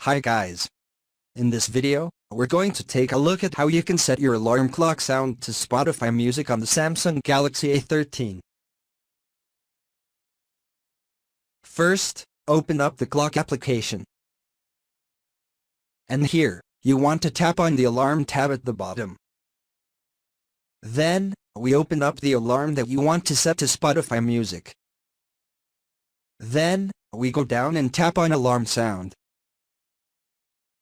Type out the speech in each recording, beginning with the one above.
Hi guys. In this video, we're going to take a look at how you can set your alarm clock sound to Spotify music on the Samsung Galaxy A13. First, open up the clock application. And here, you want to tap on the alarm tab at the bottom. Then, we open up the alarm that you want to set to Spotify music. Then, we go down and tap on alarm sound.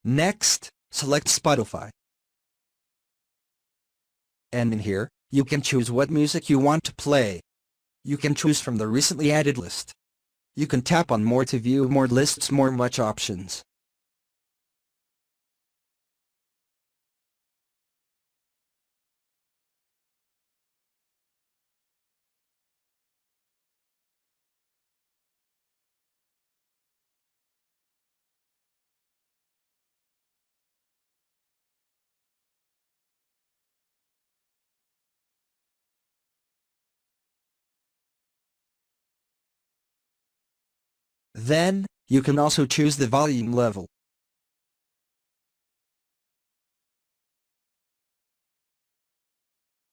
Next, select Spotify. And in here, you can choose what music you want to play. You can choose from the recently added list. You can tap on more to view more lists, much options. Then, you can also choose the volume level.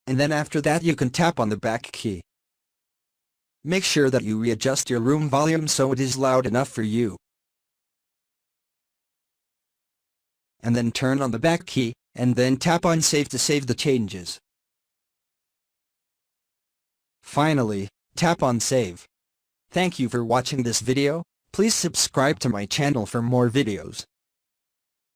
And then after that you can tap on the back key. Make sure that you readjust your room volume so it is loud enough for you. And then turn on the back key, and then tap on Save to save the changes. Finally, tap on Save. Thank you for watching this video. Please subscribe to my channel for more videos.